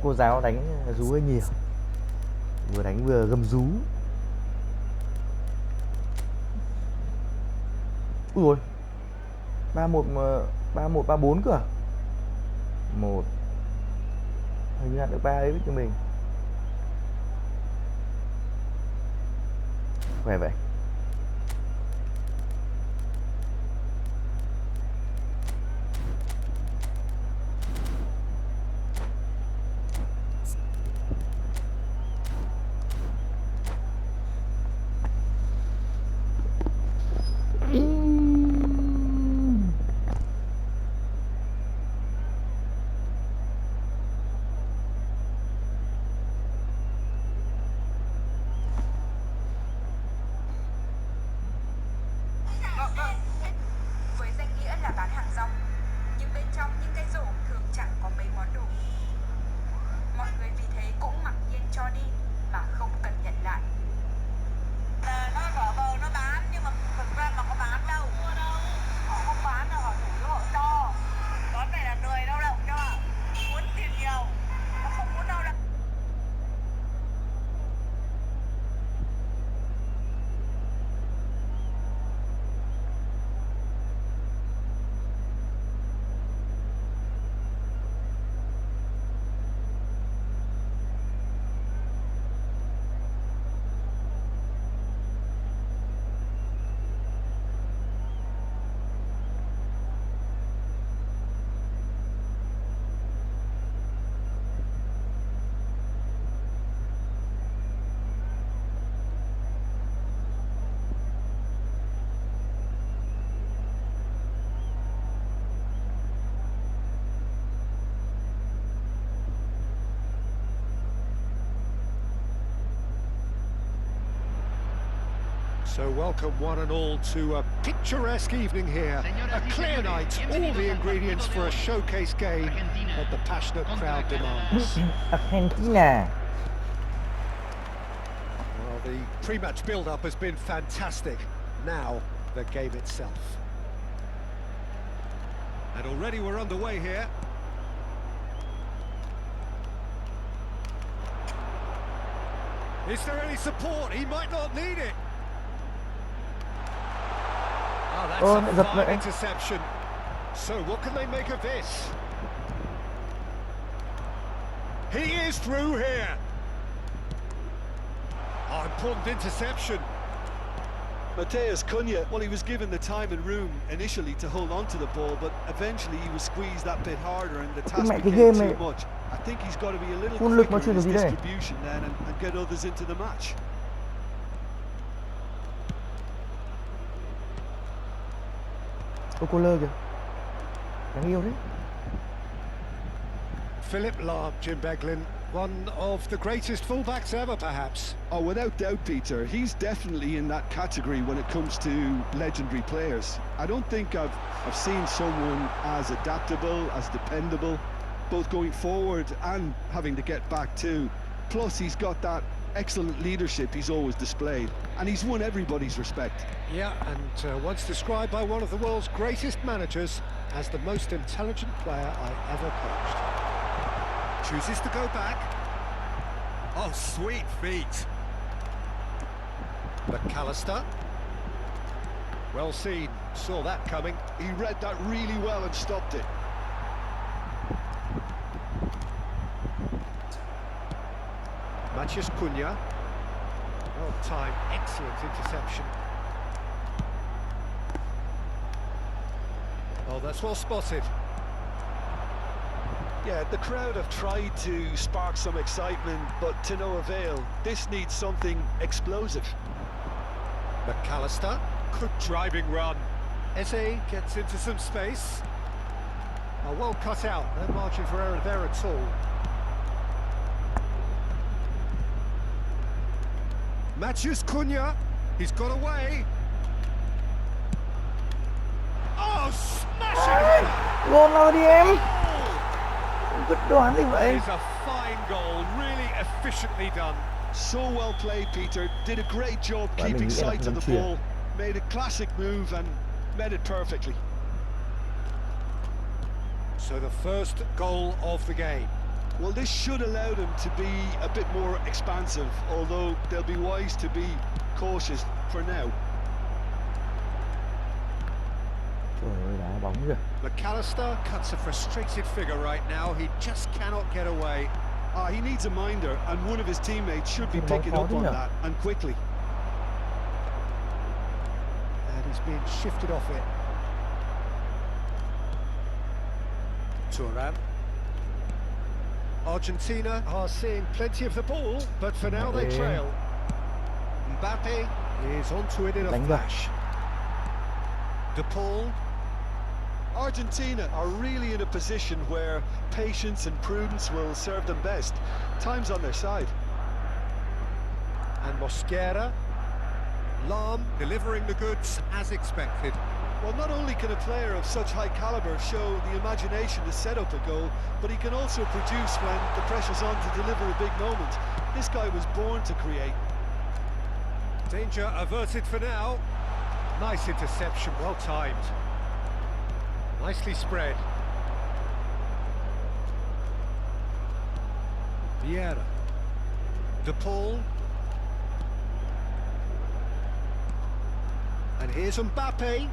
Cô giáo đánh rú hơi nhiều, vừa đánh vừa gầm rú. Ui rồi, 3-1 mà 3-1 3-4 cơ à? Một hình như là được 3 ấy cho mình. Khỏe vậy. Với danh nghĩa là bán hàng rong, nhưng bên trong những cái rổ thường chẳng có mấy món đồ. Mọi người vì thế cũng mặc nhiên cho đi mà không cần nhận lại. Nó vỏ bầu nó bán nhưng mà thực ra mà có bán đâu. Họ không bán đâu, họ chủ yếu họ cho. Món này là lười lao động cho ạ. Muốn tiền nhiều, nó không muốn lao động. So welcome one and all to a picturesque evening here, a clear night, all the ingredients for a showcase game that the passionate crowd demands. Argentina. Well, the pre-match build-up has been fantastic. Now, the game itself. And already we're underway here. Is there any support? He might not need it. Oh, that's a fine interception. So what can they make of this? He is through here. Oh, important interception. Matheus Cunha, well, he was given the time and room initially to hold on to the ball, but eventually he was squeezed that bit harder and the task became too much. I think he's got to be a little quicker in his distribution then and get others into the match. Cô lơ kìa. Đáng yêu đấy. Philip Lahm, Jim Beglin, one of the greatest fullbacks ever, perhaps. Oh, without doubt, Peter. He's definitely in that category when it comes to legendary players. I don't think I've seen someone as adaptable, as dependable, both going forward and having to get back too. Plus, he's got that excellent leadership he's always displayed, and he's won everybody's respect. Yeah, and once described by one of the world's greatest managers as the most intelligent player I ever coached. Chooses to go back. Oh, sweet feet. McAllister. Well seen, saw that coming. He read that really well and stopped it. Matheus Cunha. Well timed, excellent interception. Oh, that's well spotted. Yeah, the crowd have tried to spark some excitement, but to no avail. This needs something explosive. McAllister. Good driving run. Eze gets into some space. Oh, well cut out, no margin for error there at all. Matheus Cunha, he's got away. Oh, smashing! Goal nào đi em? Good đoán gì vậy? It's a fine goal, really efficiently done. So well played, Peter. Did a great job keeping sight of the ball. Made a classic move and met it perfectly. So the first goal of the game. Well, this should allow them to be a bit more expansive, although they'll be wise to be cautious for now. Trời ơi, đá bóng kìa. McAllister cuts a frustrated figure right now. He just cannot get away. He needs a minder, and one of his teammates should be Cái bóng picking khó up thế on nhỉ? that, and quickly. And he's being shifted off it. Thuram. Argentina are seeing plenty of the ball, but for now they Mbappé. trail. Mbappe is onto it in a Đánh vào. flash. De Paul. Argentina are really in a position where patience and prudence will serve them best. Time's on their side. And Mosquera. Lam delivering the goods as expected. Well, not only can a player of such high calibre show the imagination to set up a goal, but he can also produce when the pressure's on to deliver a big moment. This guy was born to create. Danger averted for now. Nice interception, well timed. Nicely spread. Vieira. De Paul. And here's Mbappe.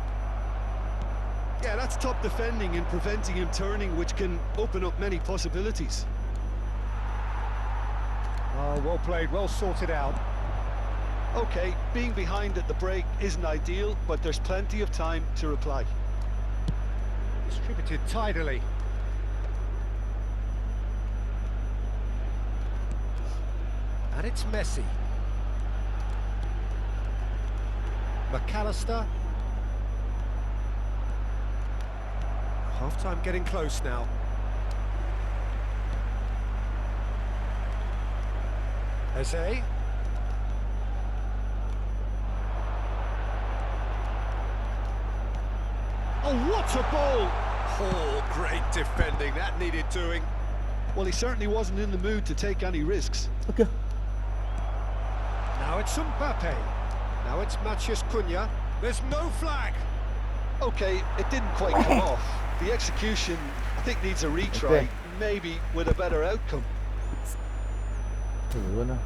Yeah, that's top defending and preventing him turning, which can open up many possibilities. Oh, well played, well sorted out. Okay, being behind at the break isn't ideal, but there's plenty of time to reply. Distributed tidily. And it's Messi. McAllister. Half-time getting close now. Eze. Oh, what a ball! Oh, great defending, that needed doing. Well, he certainly wasn't in the mood to take any risks. Ơ kìa. Now it's Mbappe. Now it's Matheus Cunha. There's no flag. Okay, it didn't quite come off. The execution, I think, needs a retry, Okay. maybe with a better outcome. Thử luôn nào.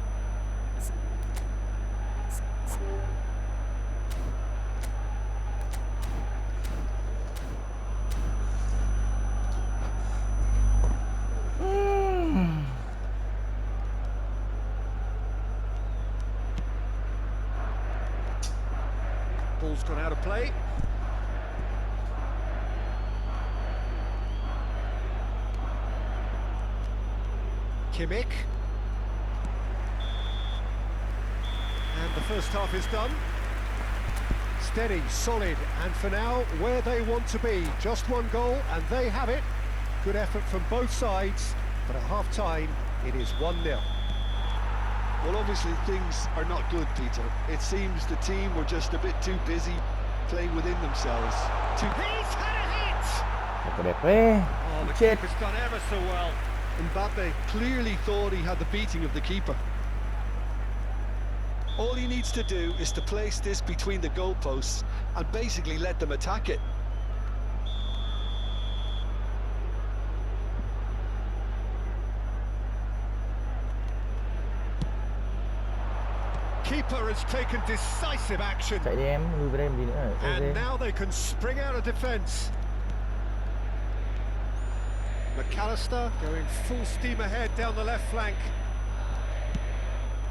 Ball's gone out of play. Kimmich. And the first half is done. Steady, solid, and for now, where they want to be. Just one goal, and they have it. Good effort from both sides, but at half-time, it is 1-0. Well, obviously things are not good, Peter. It seems the team were just a bit too busy playing within themselves. He's had a hit! Thật đẹp đấy. Oh, the Chết. keeper's done ever so well. Mbappe clearly thought he had the beating of the keeper. All he needs to do is to place this between the goalposts and basically let them attack it. Keeper has taken decisive action. Chạy đi em, lùi về đây làm gì nữa. And now they can spring out of defence. McAllister going full steam ahead down the left flank.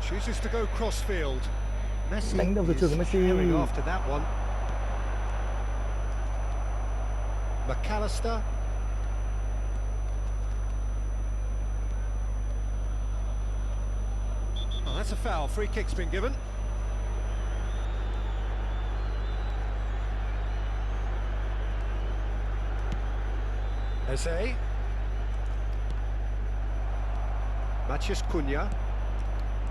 Chooses to go crossfield. Messi Đánh đầu từ trường của is Messi. carrying after that one. McAllister. Oh, that's a foul. Free kick's been given. Eze. Matheus Cunha.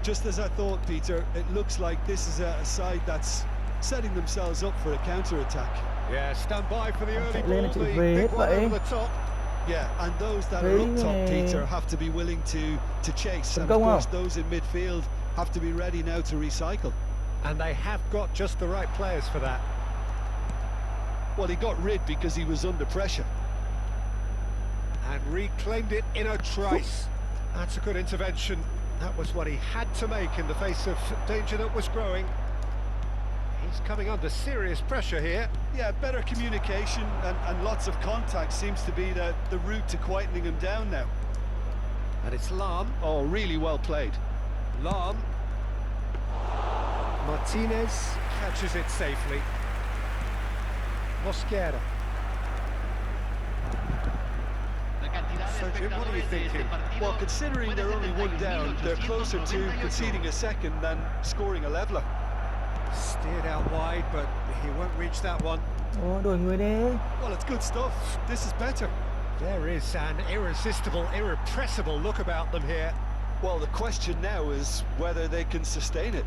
Just as I thought, Peter, it looks like this is a side that's setting themselves up for a counter-attack. Yeah, stand by for the early Chạy lên ball, là chịu the về big hết one vậy. over the top. Yeah, and those that are up top, Really? Peter, have to be willing to chase. Tấn And of công course, không? those in midfield have to be ready now to recycle. And they have got just the right players for that. Well, he got rid because he was under pressure. And reclaimed it in a trice. That's a good intervention. That was what he had to make in the face of danger that was growing. He's coming under serious pressure here. Yeah, better communication and lots of contact seems to be the route to quietening him down now. And it's Lam. Oh, really well played. Lam. Martinez catches it safely. Mosquera. So Jim, what are you thinking? Well, considering they're only one down, they're closer to conceding a second than scoring a leveller. Steered out wide, but he won't reach that one. Ồ, đổi người đi. Well, it's good stuff. This is better. There is an irresistible, irrepressible look about them here. Well, the question now is whether they can sustain it.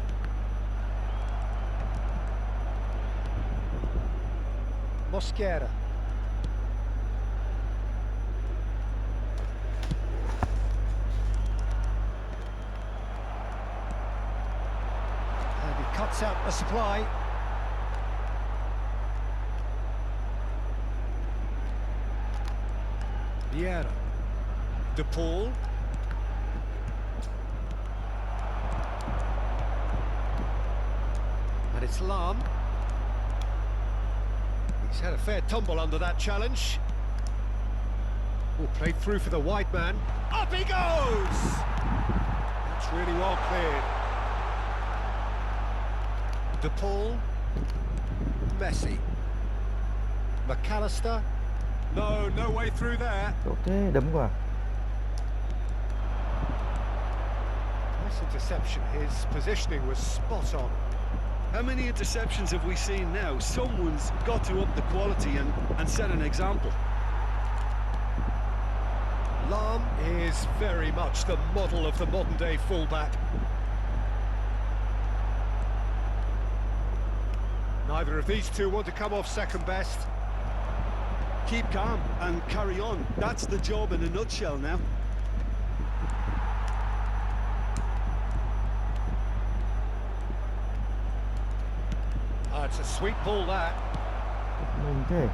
Mosquera. And he cuts out the supply. Vieira. De Paul. And it's Lam. He's had a fair tumble under that challenge. Oh, played through for the wide man. Up he goes! That's really well cleared. De Paul. Messi. McAllister. No way through there. Tốt thế, đấm quả. Nice interception. His positioning was spot on. How many interceptions have we seen now? Someone's got to up the quality and set an example. Lam is very much the model of the modern-day fullback. Neither of these two want to come off second best. Keep calm and carry on. That's the job in a nutshell now. It's a sweet ball, that. Mình thế.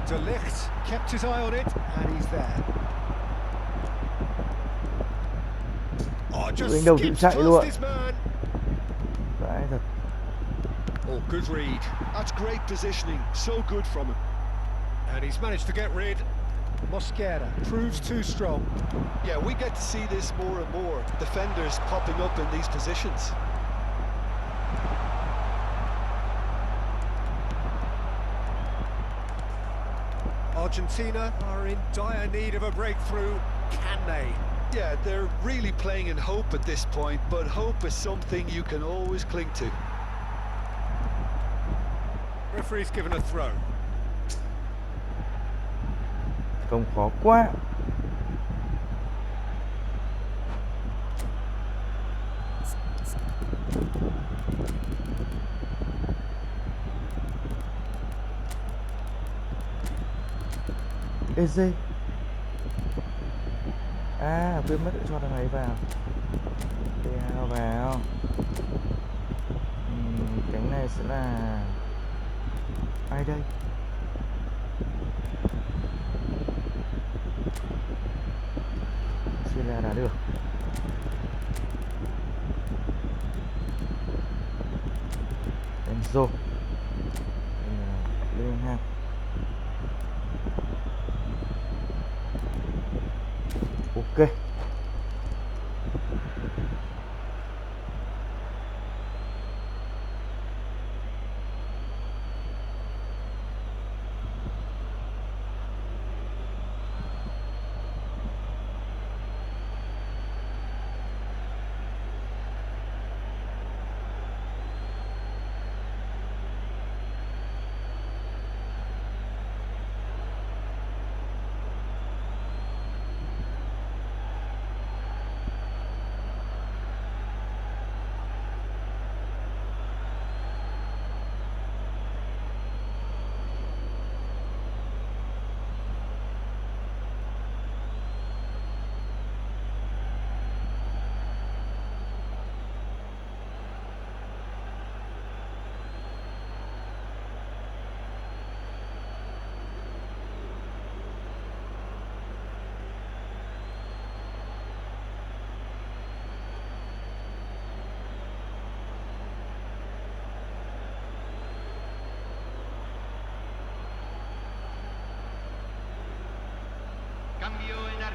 De Ligt kept his eye on it, and he's there. Oh, just Đánh đầu tự skips chạy past luôn. his man. Vãi thật. Oh, good read. That's great positioning. So good from him. And he's managed to get rid. Mosquera proves too strong. Yeah, we get to see this more and more. Defenders popping up in these positions. Argentina are in dire need of a breakthrough. Can they? Yeah, they're really playing in hope at this point, but hope is something you can always cling to. Referee's given a throw. Không khó quá. Easy. À, quên mất cho thằng ấy vào. Đeo vào. Cánh này sẽ là ai đây? Xin là đã được. Enzo. Lên ha. Ok.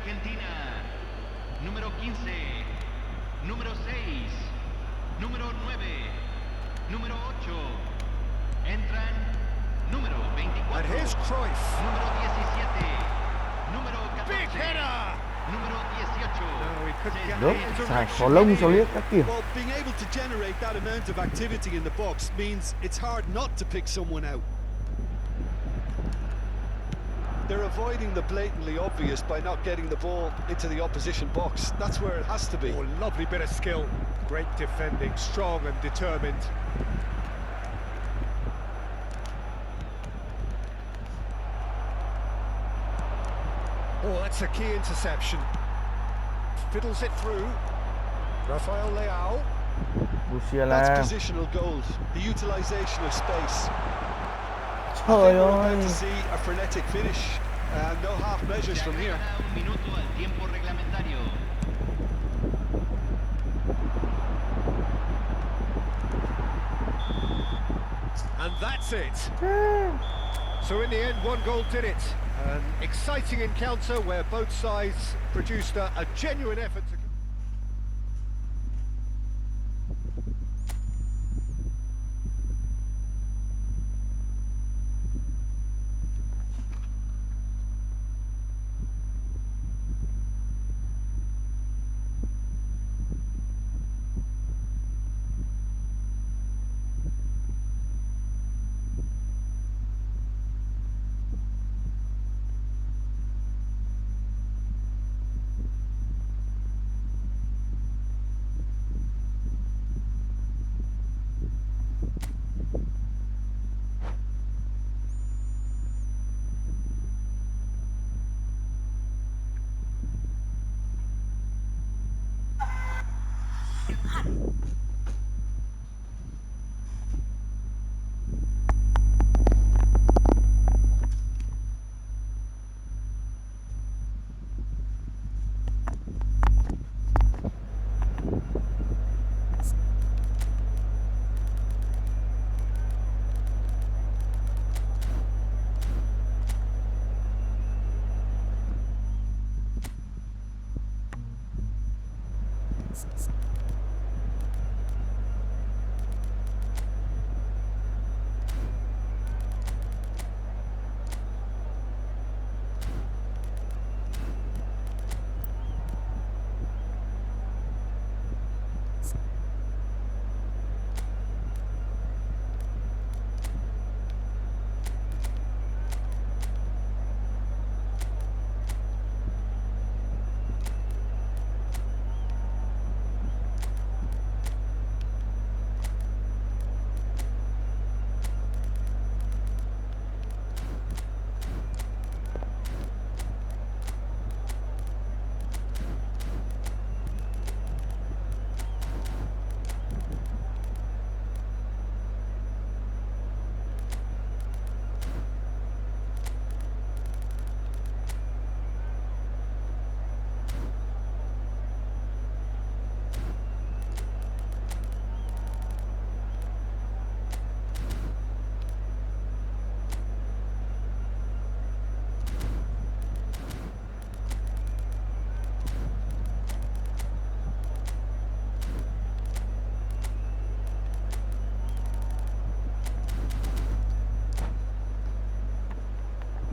Argentina, número 15, número 6, número 9, número 8. Entran número 24, And here's Cruyff. número 17, número 14, Big header! número 18. No, he couldn't get Đớp the xài direction khó he lông sao needed. liếc các kiểu. Well, being able to generate that amount of activity in the box means it's hard not to pick someone out. They're avoiding the blatantly obvious by not getting the ball into the opposition box. That's where it has to be. Oh, lovely bit of skill. Great defending, strong and determined. Oh, that's a key interception. Fiddles it through. Rafael Leao. That's Musiala. positional goals, the utilisation of space. I Trời think we're about ơi. to see a frenetic finish, and no half measures Se from here. agrega un minuto al tiempo reglamentario. And that's it. So in the end, one goal did it. An exciting encounter where both sides produced a genuine effort to...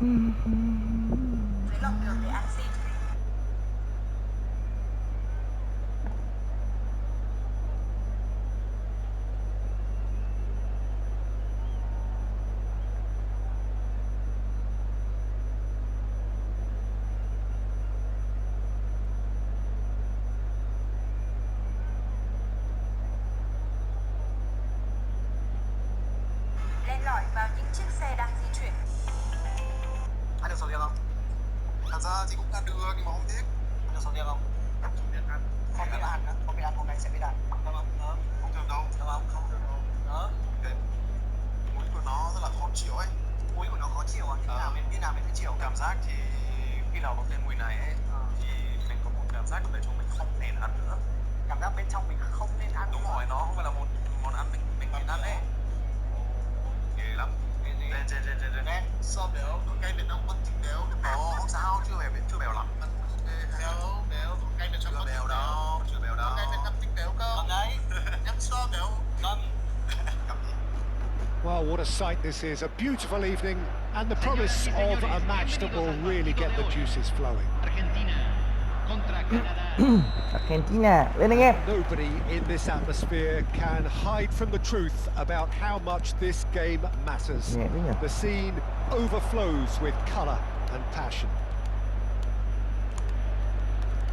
Dưới lòng đường để ăn xin. Len lỏi vào những chiếc xe đang di chuyển. Ăn được sầu riêng không? Thật ra thì cũng ăn được nhưng mà không thích. Ăn được sầu riêng không? Sầu riêng ăn. Không biết ăn á, không biết ăn hôm nay sẽ biết ăn. Đúng không? Không thường đâu. Đúng không? Không thường đâu. Đó. Cái mũi của nó rất là khó chịu ấy. Mũi của nó khó chịu à? Khi nào mình thấy chịu? Cảm giác thì khi nào nó lên mùi này ấy thì mình có một cảm giác bên trong mình không nên ăn nữa. Cảm giác bên trong mình không nên ăn. Đúng rồi, nó không phải là một món ăn mình nên ăn ấy. Ghê lắm. Lên. Sơ béo, con cây Việt Nam vẫn thích béo. Nó không sao, chưa béo lắm. Vẫn ok. Well, what a sight this is. A beautiful evening and the promise of a match that will really get the juices flowing. Argentina contra Canadá. Argentina, lên anh em. Nobody in this atmosphere can hide from the truth about how much this game matters. Nhẹ thế nhỉ? The scene overflows with colour and passion.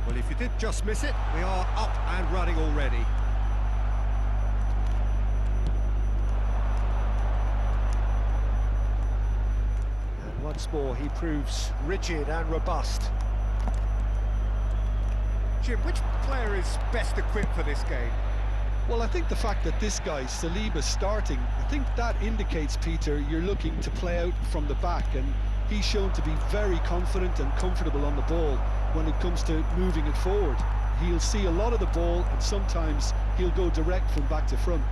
Well, if you did just miss it, we are up and running already. And once more, he proves rigid and robust. Jim, which player is best equipped for this game? Well, I think the fact that this guy, Saliba's starting, I think that indicates, Peter, you're looking to play out from the back, and he's shown to be very confident and comfortable on the ball when it comes to moving it forward. He'll see a lot of the ball, and sometimes he'll go direct from back to front.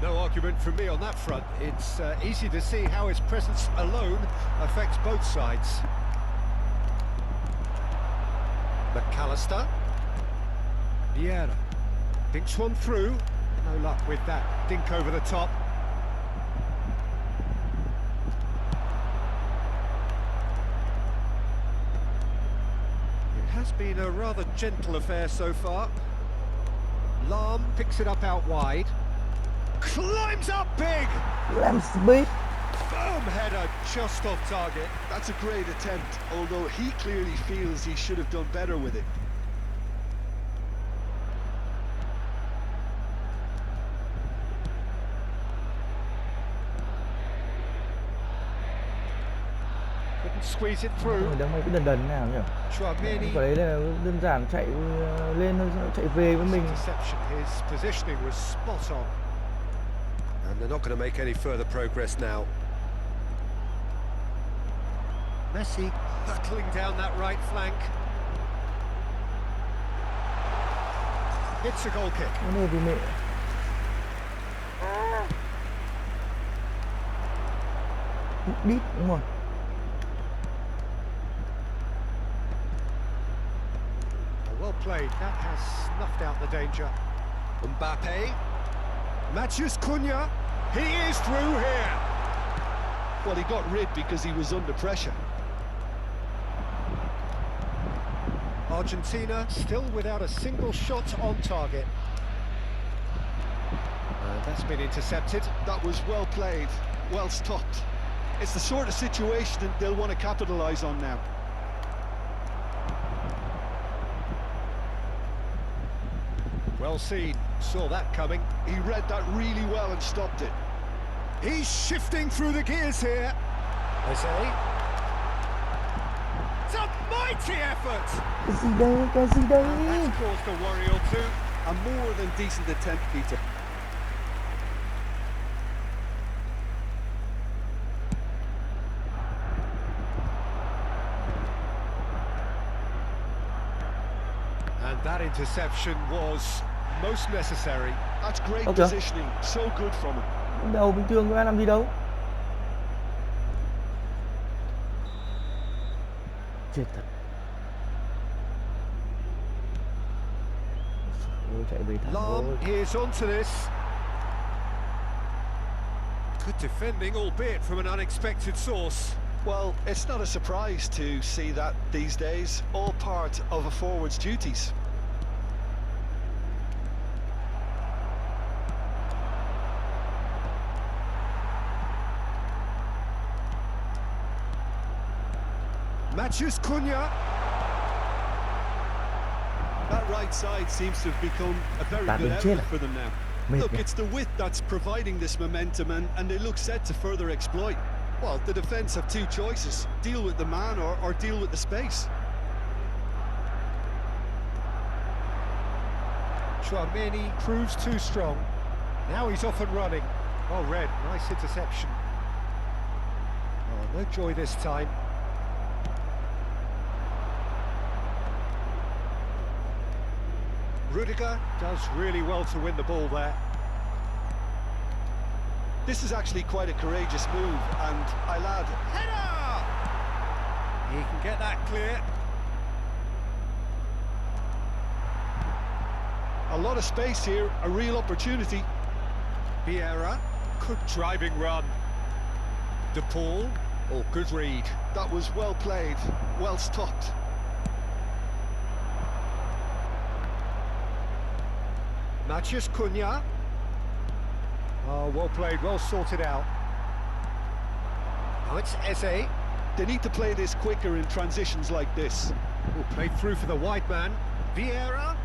No argument from me on that front. It's easy to see how his presence alone affects both sides. McAllister. Vieira. Dinks one through. No luck with that dink over the top. It has been a rather gentle affair so far. Lahm picks it up out wide. Climbs up big! Làm speed. Firm header just off target. That's a great attempt, although he clearly feels he should have done better with it. Couldn't squeeze it through. Người đá mấy cái đần nào nhỉ? Chouameni. Quả đấy là đơn giản chạy lên thôi, sao chạy về với mình. Interception. His positioning was spot on. And they're not going to make any further progress now. Messi hurtling down that right flank. It's a goal kick. Cái này thì mẹ. Đít đúng rồi. Well played. That has snuffed out the danger. Mbappe. Matthews Cunha. He is through here. Well, he got rid because he was under pressure. Argentina still without a single shot on target. And that's been intercepted. That was well played, well stopped. It's the sort of situation that they'll want to capitalise on now. Well seen. Saw that coming. He read that really well and stopped it. He's shifting through the gears here. They say. It's a mighty effort. Cái gì đây, cái gì đây? And that's caused a worry or two. A more than decent attempt, Peter. And that interception was most necessary. That's great Okay. positioning, so good from him. Đầu bình thường có ai làm gì đâu. Chết thật. Ôi, chạy về thẳng Lahm rồi. is onto this. Good defending, albeit from an unexpected source. Well, it's not a surprise to see that these days, all part of a forward's duties. Matthews Cunha. That right side seems to have become a very Bạn good đừng chết outlet à? for them now. Mệt Look, nhỉ? it's the width that's providing this momentum, and they look set to further exploit. Well, the defence have two choices: deal with the man or deal with the space. Chouameni proves too strong. Now he's off and running. Well read, nice interception. Oh, no joy this time. Rudiger does really well to win the ball there. This is actually quite a courageous move, and I'll add, Header! He can get that clear. a lot of space here, a real opportunity. Vieira, good driving run. De Paul. Oh, good read. That was well played, well stopped. Matheus Cunha. Oh, well played, well sorted out. Now it's Eze. They need to play this quicker in transitions like this. Oh, played through for the wide man. Vieira.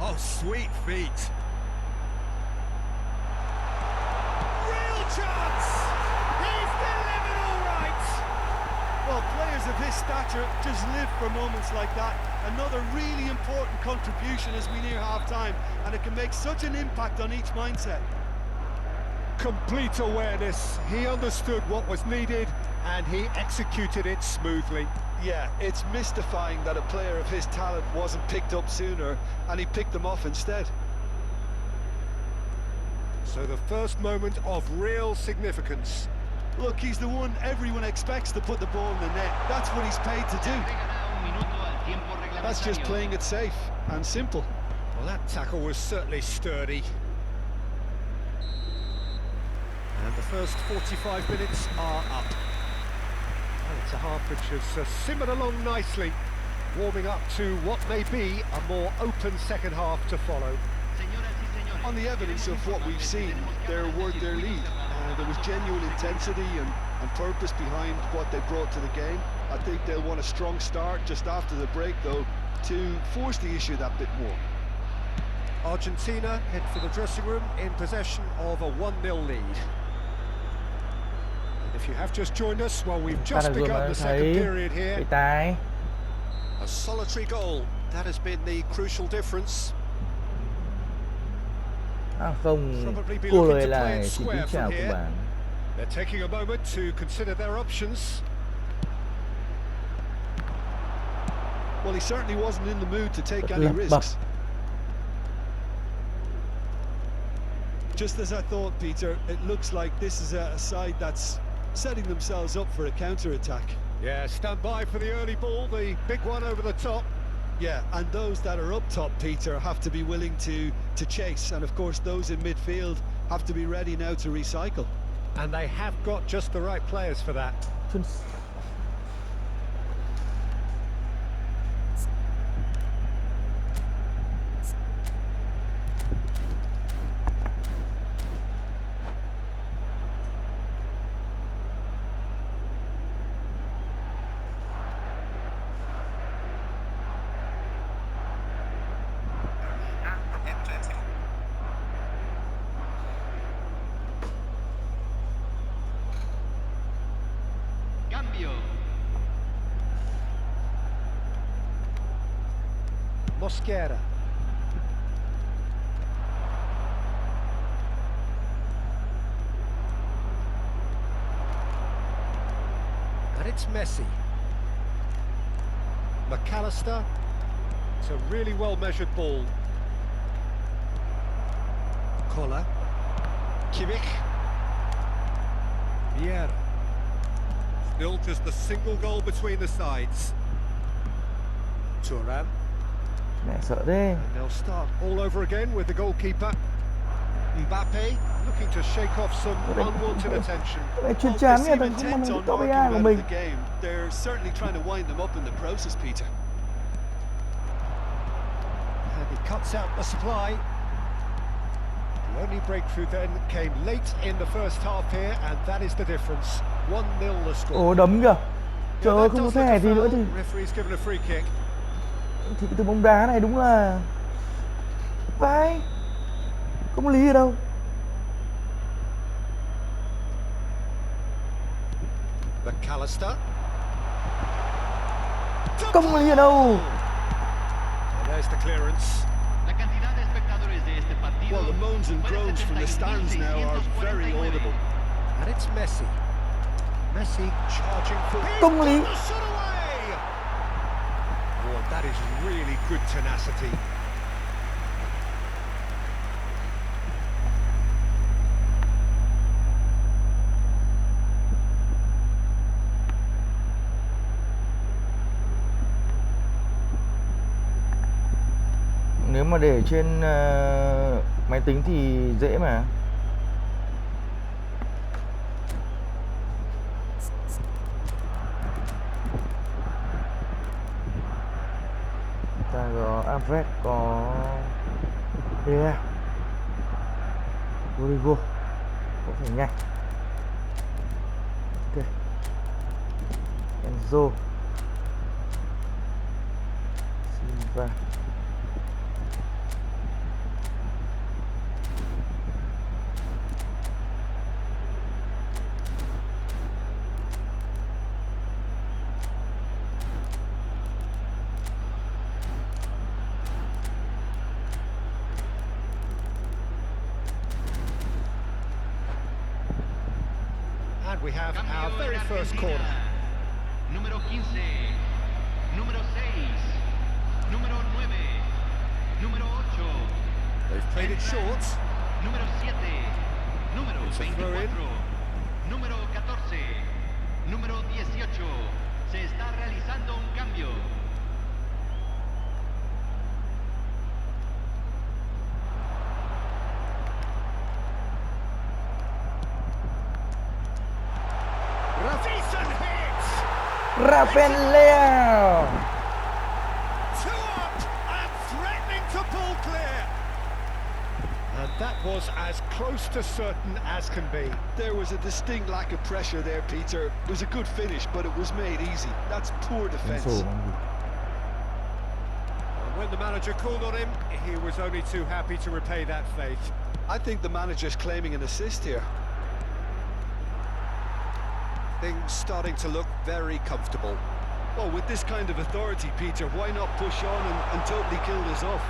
Oh, sweet feet. Real chance! He's delivered all right! Well, players of his stature just live for moments like that. Another really important contribution as we near half-time, and it can make such an impact on each mindset. Complete awareness. He understood what was needed, and he executed it smoothly. Yeah, it's mystifying that a player of his talent wasn't picked up sooner, and he picked them off instead. So the first moment of real significance. Look, he's the one everyone expects to put the ball in the net. That's what he's paid to do. That's just playing it safe and simple. Well, that tackle was certainly sturdy. And the first 45 minutes are up. Well, it's a half which has simmered along nicely, warming up to what may be a more open second half to follow. On the evidence of what we've seen, they're worth their lead. There was genuine intensity and purpose behind what they brought to the game. I think they'll want a strong start just after the break, though, to force the issue that bit more. Argentina head for the dressing room in possession of a 1-0 lead. And if you have just joined us, well, we've just begun the second period here. Bị tài. A solitary goal, that has been the crucial difference. Không, cô lời là xin kính chào các bạn. They're taking a moment to consider their options. Well, he certainly wasn't in the mood to take any risks. Just as I thought, Peter, it looks like this is a side that's setting themselves up for a counter-attack. Yeah, stand by for the early ball, the big one over the top. Yeah, and those that are up top, Peter, have to be willing to chase. And of course, those in midfield have to be ready now to recycle. And they have got just the right players for that. Mosquera. And it's Messi. McAllister. It's a really well-measured ball. Kola. Kimmich. Vieira. Still just a single goal between the sides. Thuram. Mẹ sợ thế. And they'll start all over again with the goalkeeper. Mbappe looking to shake off some unwanted attention. Mẹ chuyên chán nha, thằng không Intent bằng on top working AI của out mình. the game. They're certainly trying to wind them up in the process, Peter. And he cuts out the supply. The only breakthrough then came late in the first half here, and that is the difference. 1-0 the score. Ồ, đấm kìa. Trời ơi, không có thẻ gì nữa thì Referee's given a free kick. cái từ bóng đá này đúng là vai. Không có lý ở đâu. McAllister. Không có lý ở đâu. And there's the clearance. Well, the moans and groans from the stands now are very audible. And it's Messi. Messi charging for. Công lý. Oh, that is really good tenacity. Nếu mà để trên máy tính thì dễ mà. ta có Alfred, có Lea, Rodrigo cũng phải nhanh. Ok, Enzo, Silva, And we have Cambio our en very first Argentina. corner. Número 15, número 6, número 9, número 8. They've played it short. Número 7, número It's a throw 24, in. número 14, número 18. Se está realizando un cambio. Decent hit! Rafael Lea. 2 up and threatening to pull clear. And that was as close to certain as can be. There was a distinct lack of pressure there, Peter. It was a good finish, but it was made easy. That's poor defence. Enzo bóng gì? And when the manager called on him, he was only too happy to repay that faith. I think the manager's claiming an assist here. Things starting to look very comfortable. Well, with this kind of authority, Peter, why not push on and totally kill this off?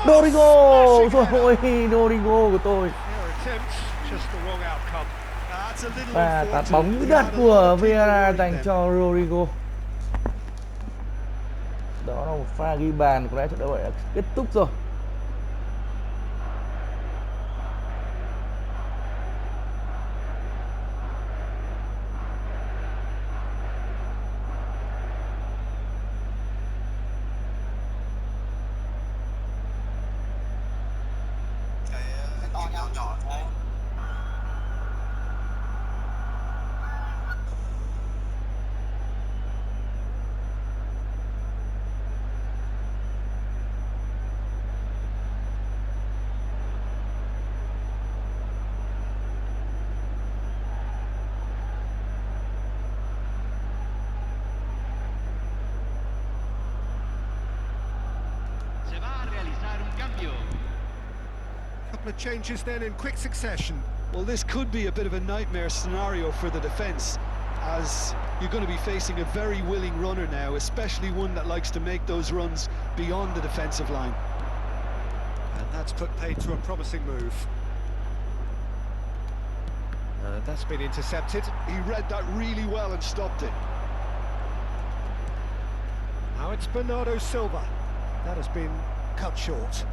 Rodrigo, smashing trời header. ơi, Rodrigo của tôi. Their attempts, just the wrong outcome. That's a little Và tạt unfortunate. bóng We đất had a lot của of people Vieira worried dành then. cho Rodrigo. Đó là một pha ghi bàn, có lẽ trận đấu này đã kết thúc rồi. cái to nhỏ nhỏ thôi. Se va a realizar un cambio. Couple of changes then in quick succession. Well, this could be a bit of a nightmare scenario for the defence, as you're going to be facing a very willing runner now, especially one that likes to make those runs beyond the defensive line. And that's put paid to a promising move. And that's been intercepted. He read that really well and stopped it. Now it's Bernardo Silva. That has been cut short.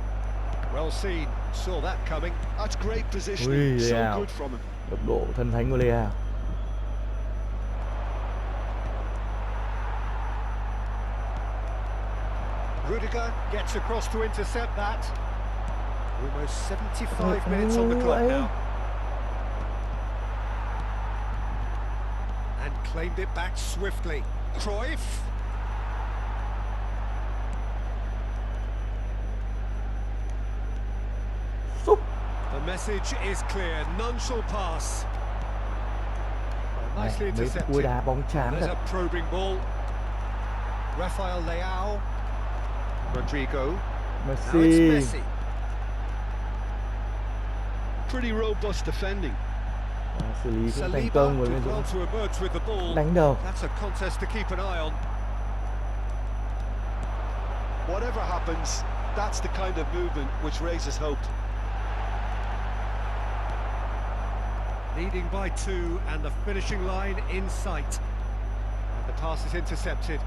Well seen, saw that coming. That's great positioning, Ui, so Leao. good from him. Tốc độ thần thánh của Lea. Rudiger gets across to intercept that. Almost 75 minutes on the clock now. And claimed it back swiftly. Cruyff. Sút. The message is clear, none shall pass. Well, nicely Mấy cú intercepted. đá bóng chán There's thật. a probing ball. Rafael Leao. Rodrigo. Now it's Messi. Messi. Pretty robust defending. Và xử lý cũng thành Saliba công với did well Dũng to emerge with the ball. đánh đầu. That's a contest to keep an eye on. Whatever happens, that's the kind of movement which raises hope. Leading by 2 and the finishing line in sight. And the pass is intercepted.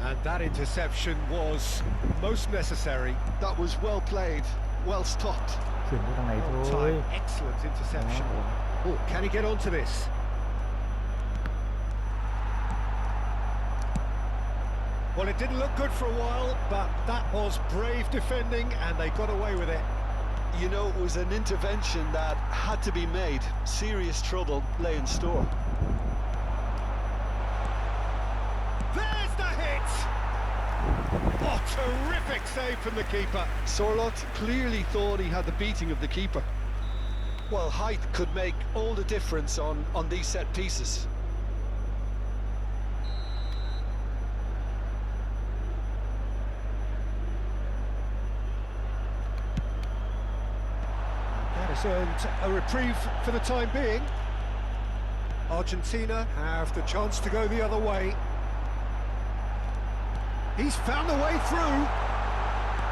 And that interception was most necessary. That was well played, well stopped. Chuyển cho thằng này Well thôi. timed, excellent interception. Oh, can he get onto this? Well, it didn't look good for a while, but that was brave defending and they got away with it. You know, it was an intervention that had to be made. Serious trouble lay in store. terrific save from the keeper. Sorloth clearly thought he had the beating of the keeper. Well, height could make all the difference on these set pieces. That has earned a reprieve for the time being. Argentina have the chance to go the other way. He's found a way through.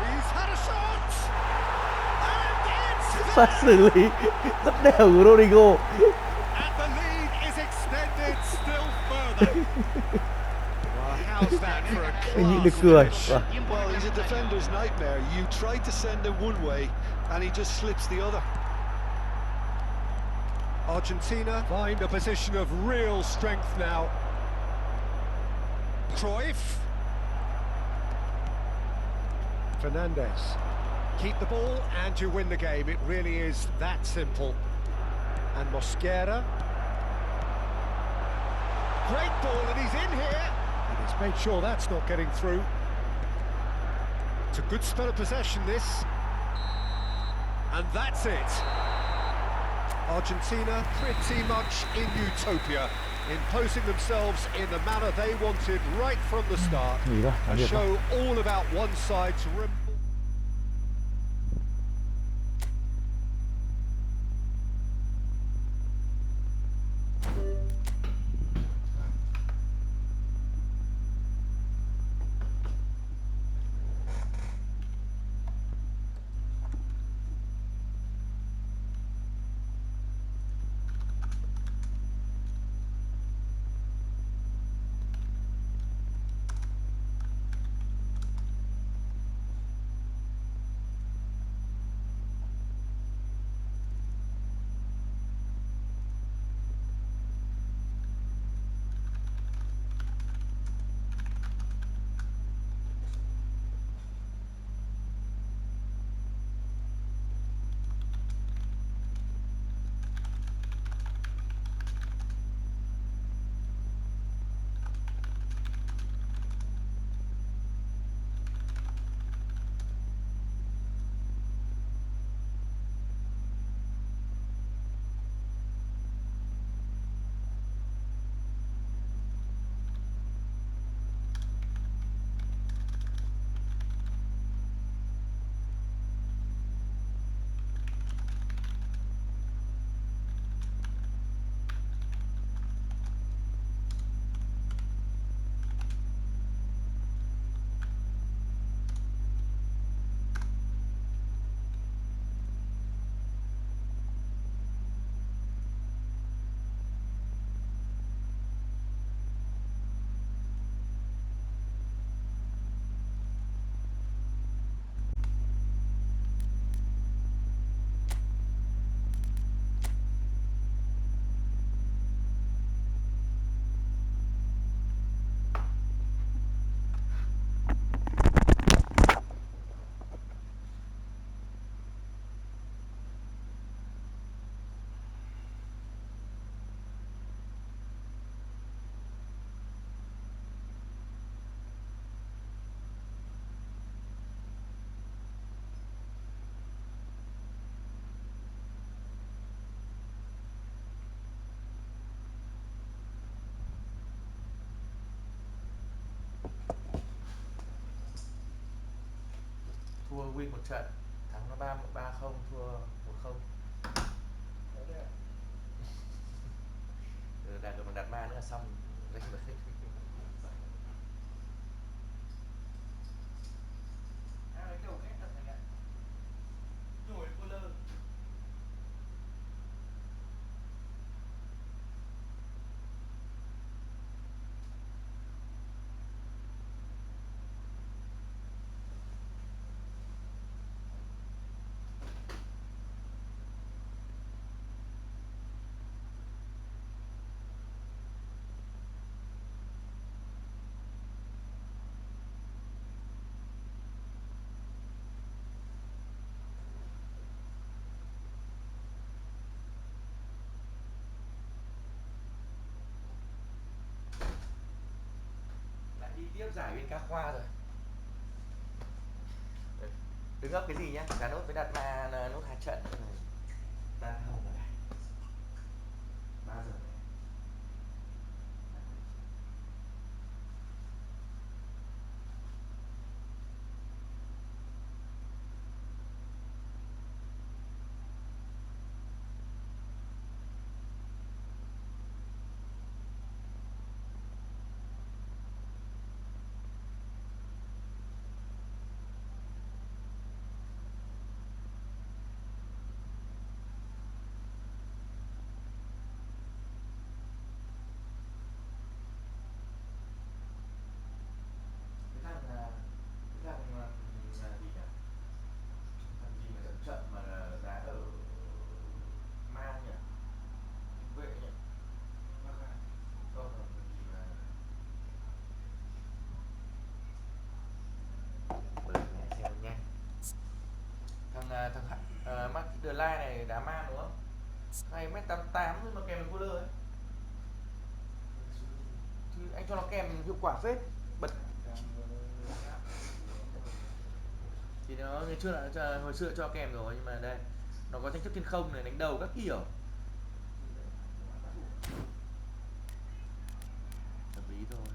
He's had a shot. And it's Pha xử lý rất đều của Rodrigo. and the lead is extended still further. Well, how's that for a Nhịn được class cười. finish? Vâng. Well, he's a defender's nightmare. You try to send him one way, and he just slips the other. Argentina find a position of real strength now. Cruyff. Fernandez. Keep the ball and you win the game. It really is that simple. And Mosquera. Great ball, and he's in here. And he's made sure that's not getting through. It's a good spell of possession, this. And that's it. Argentina pretty much in utopia, imposing themselves in the manner they wanted right from the start. Nghỉ thôi, A tạm biệt thôi. show all about one side's rim. Thua win một trận, thắng nó 3-0, thua 1-0. Đạt được một đạt ma nữa là xong. Lại đi tiếp giải bên Cá Khoa rồi. Đứng ấp cái gì nhá, cả nốt với đặt ma nốt 2 trận nữa rồi. 3-0 rồi này. 3 giờ. Cái thằng là gì nhỉ? Thằng gì mà chậm chậm mà đá ở Man nhỉ? Vệ nhỉ? Không, thằng gì mà bật nhảy xem nhanh. Thằng Mark De Ligt này đá Man đúng không? 2m88 thôi mà kèm được follow ấy. Thì anh cho nó kèm hiệu quả phết. Bật thì nó ngày trước là hồi xưa cho kèm rồi, nhưng mà đây nó có tranh chấp trên không này, đánh đầu các kiểu. Hợp lý thôi.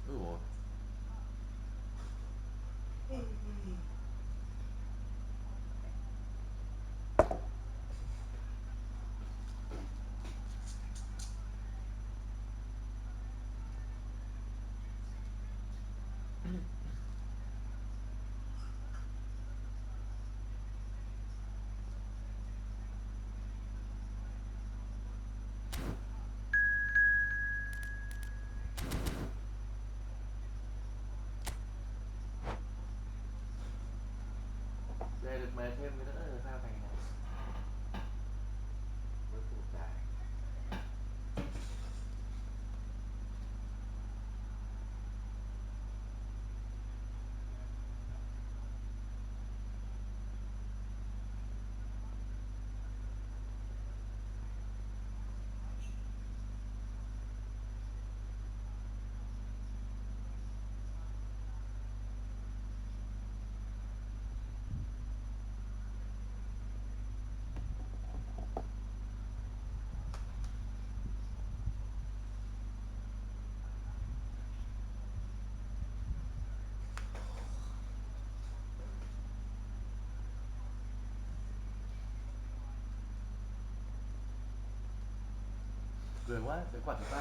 Ui dồi. Đây được mời thêm cái nữa là sao thành này. Với củ cải. Cười quá, cái quả thứ ba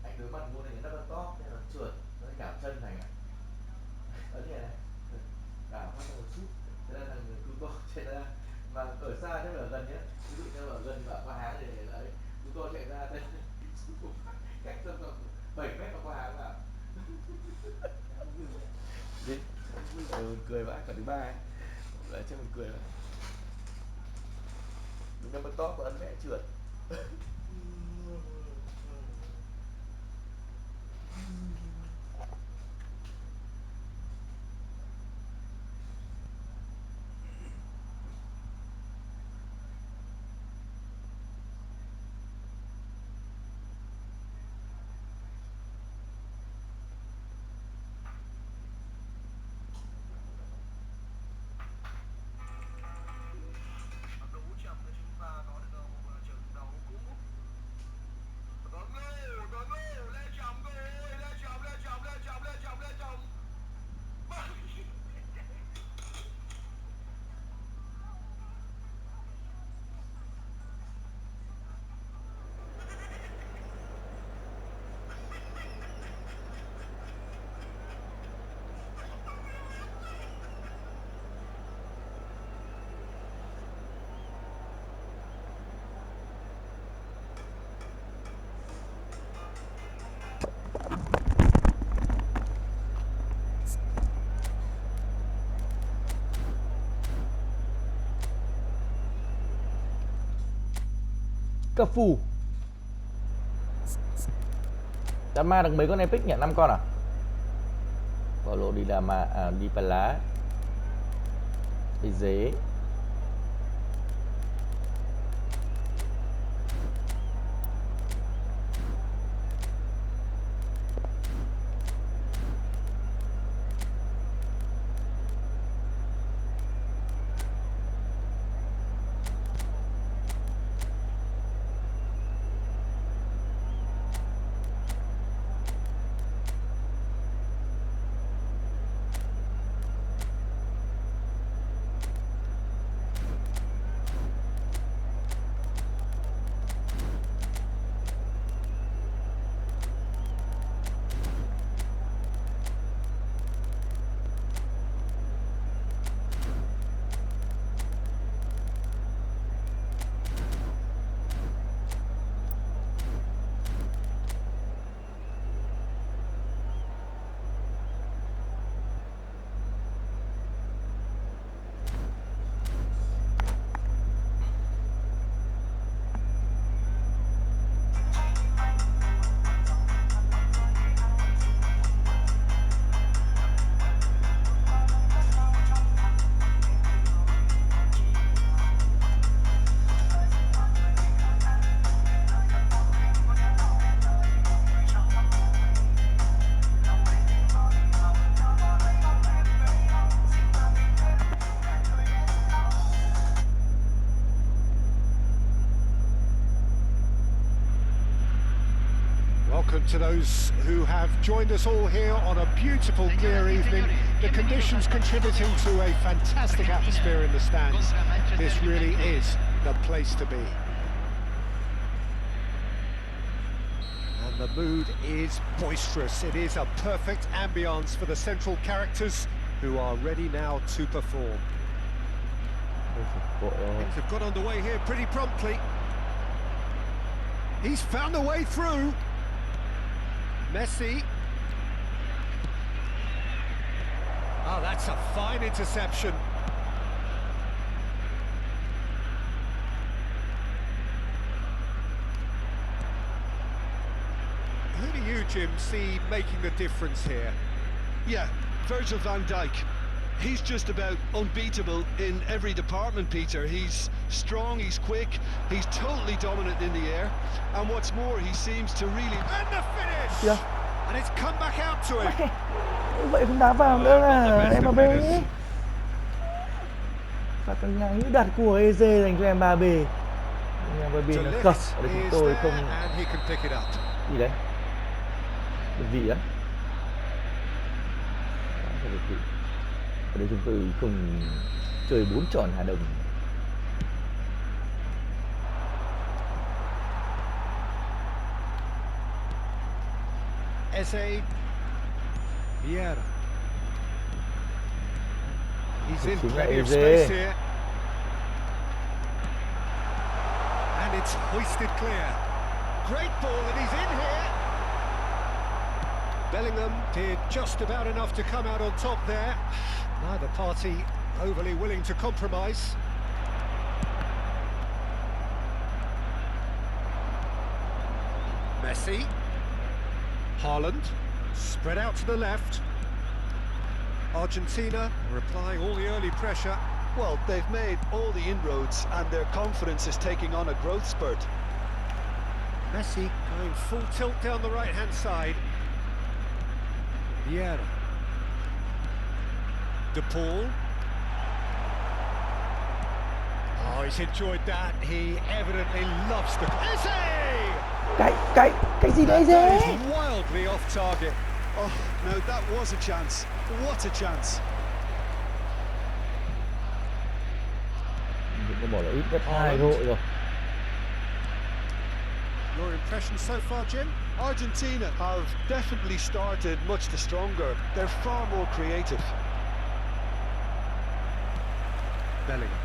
anh đối mặt môn này nó double top nên nó trượt, nó đảo chân thành ạ. Ở như này đảo phát một chút, thế là thằng cứu to chạy ra, mà ở xa chứ ở gần nhé, ví dụ như ở gần và qua háng thì đấy cứu to chạy ra đây cách tầm 7 mét và qua háng vào. Đi. Cười vãi, quả thứ ba ấy lại cho mình cười. Đúng double top và ấn mẹ trượt. Đủ chậm để chúng ta có được một trận đấu cũ. Đội ngũ lên chậm rồi, lên chậm, lên chậm, lên chậm, lên chậm, lên chậm. Cà phù. Đã ma được mấy con epic nhỉ? 5 con à? Paulo đi là mà đi Pala. Đi dế. to those who have joined us all here on a beautiful clear evening. The conditions contributing to a fantastic atmosphere in the stands. This really is the place to be. And the mood is boisterous. It is a perfect ambience for the central characters who are ready now to perform. Things have got underway here pretty promptly. He's found a way through. Messi. Oh, that's a fine interception. Who do you, Jim, see making the difference here? Yeah, Virgil van Dijk. He's just about unbeatable in every department, Peter. He's strong, he's quick, he's totally dominant in the air. And what's more, he seems to really... And the finish! Yeah. And it's come back out to him. Vậy không đá vào nữa là Mbappé. Phạt căng ngang như đặt của Eze dành cho Mbappé. Mbappé nó cật ở đây chúng tôi không gì đấy, đơn vị á. Ở đây chúng tôi không chơi 4 tròn Hà Đông. Eze. Vieira. He's in plenty of space here. And it's hoisted clear. Great ball, and he's in here. Bellingham did just about enough to come out on top there. Neither party overly willing to compromise. Messi. Haaland, spread out to the left. Argentina replying all the early pressure. Well, they've made all the inroads and their confidence is taking on a growth spurt. Messi going full tilt down the right-hand side. Vieira. De Paul. Oh, he's enjoyed that. He evidently loves the... Eze! Cái gì đấy That Eze? is wildly off target. Oh, no, that was a chance. What a chance. Có bỏ là ít nhất 2 gol rồi. Your impression so far, Jim? Argentina have definitely started much the stronger. They're far more creative. Bellingham.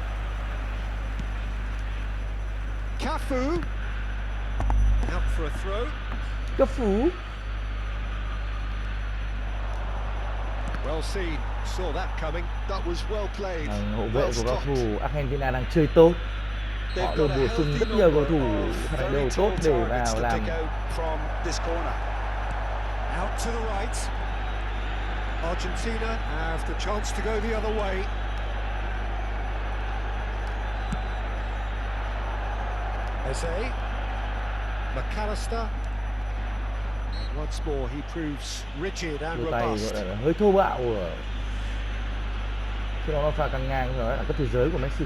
Cafu. Out for a throw. Cấp Phú. Well seen. Saw that coming. That was well played. Hậu vệ Well của cầu thủ stopped. Argentina đang chơi tốt. Họ They've được got a bổ sung healthy rất nhiều cầu number thủ of hoạt động very đều tốt tall để targets vào to làm. pick out from this corner. Out to the right. Argentina have the chance to go the other way. Eze. McAllister. And once more he proves rigid and Đôi tay robust. gọi là hơi thô bạo của khi đó pha căng ngang rồi là cấp thế giới của Messi,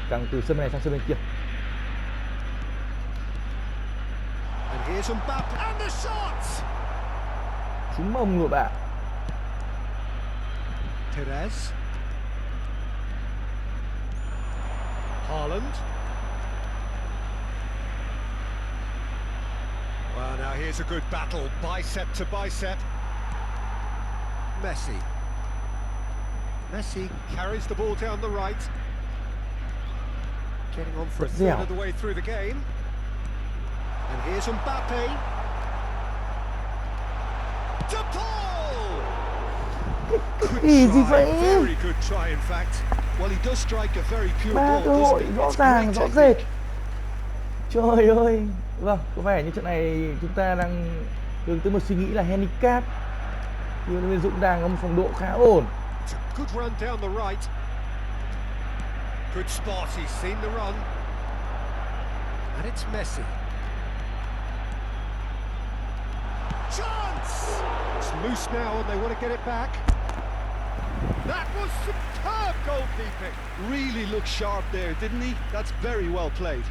căng từ sân này sang sân bên kia. And here's Mbappe and the shot. Trúng mông rồi bạn. Perez. Haaland. Well, now here's a good battle, bicep to bicep. Messi. Messi carries the ball down the right. Getting on for a third of the way through the game. And here's Mbappe. De Paul! Gì gì vậy? Very good try, in fact. Well, he does strike a very pure 3 ball, cơ doesn't hội he? rõ It's ràng, great rõ technique. rệt. Trời ơi. Vâng, có vẻ như trận này chúng ta đang hướng tới một suy nghĩ là handicap. Huấn luyện viên Dũng đang có một phong độ khá ổn. It's a good run down the right. Good spot, he's seen the run. And it's Messi. Chance! It's loose now and they want to get it back. That was superb goalkeeping. Really looked sharp there, didn't he? That's very well played.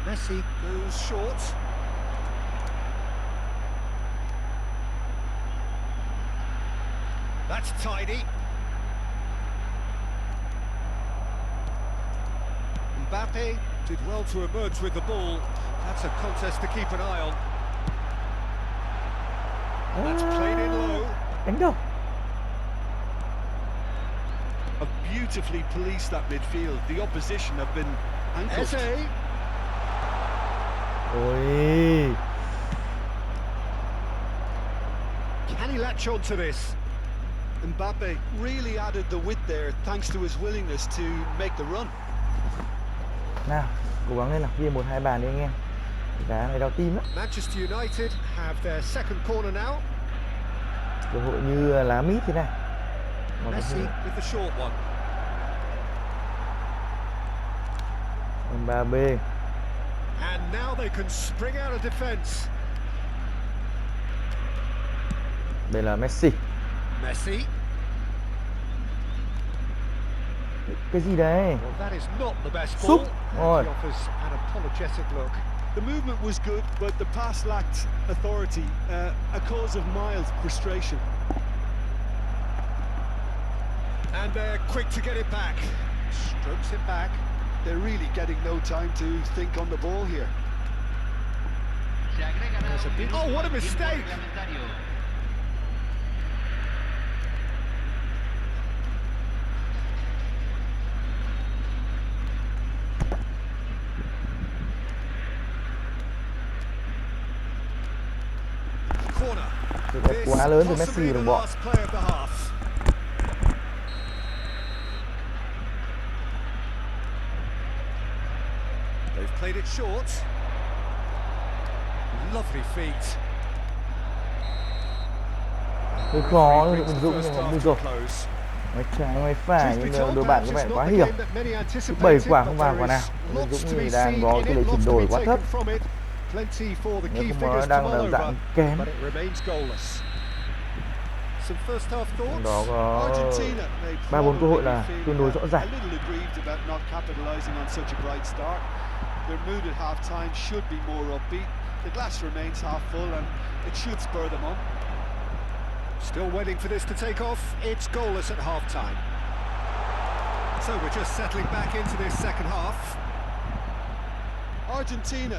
Messi goes short. That's tidy. Mbappe did well to emerge with the ball. That's a contest to keep an eye on. That's played in low. Đánh đâu? Have beautifully policed that midfield. The opposition have been handcuffed. Eze. Ôi, Can he latch on to this? Mbappe really added the width there thanks to his willingness to make the run. nào, cố gắng lên nào, ghi 1-2 bàn đi anh em. Đá này đau tim lắm. Manchester United have their second corner now. Cơ hội như lá mít thế này. Mà Messi with the short one. Mbappe. And now they can spring out of defence. Đây là Messi. Messi. Cái gì đấy? Well, that is not the best ball. Sút. And Rồi. he offers an apologetic look. The movement was good, but the pass lacked authority, a cause of mild frustration. And they're quick to get it back. Strokes it back. They're really getting no time to think on the ball here. Se agregan There's a un big- minuto oh, what a al tiempo mistake. reglamentario. Corner. Sự đẹp quá lớn từ Messi Possibly đồng the bọn. last play of the half. They've played it short. Lovely feet. Hơi khó Referee ứng brings the dụng first nhưng mà half bây to giờ close. ngoài trái ngoài phải Truth be nhưng mà told, đội bạn perhaps có vẻ it's quá not the hiểu. game that many anticipated, 7 quả không but vào there quả nào. is Ứng lots dụng to be thì đang seen có in tỷ it, lệ chuyển lots to đổi be quá thấp. taken from it. Plenty for the Nếu key không figures nó to đang mull là over, dạng kém. but it remains goalless. Some first half Trong đó thoughts? có Argentina, they 3-4 cơ hội probably là feel tương đối rõ a ràng. little aggrieved about not capitalising on such a bright start. Their mood at half-time should be more upbeat. The glass remains half full and it should spur them on. Still waiting for this to take off. It's goalless at half-time. So we're just settling back into this second half. Argentina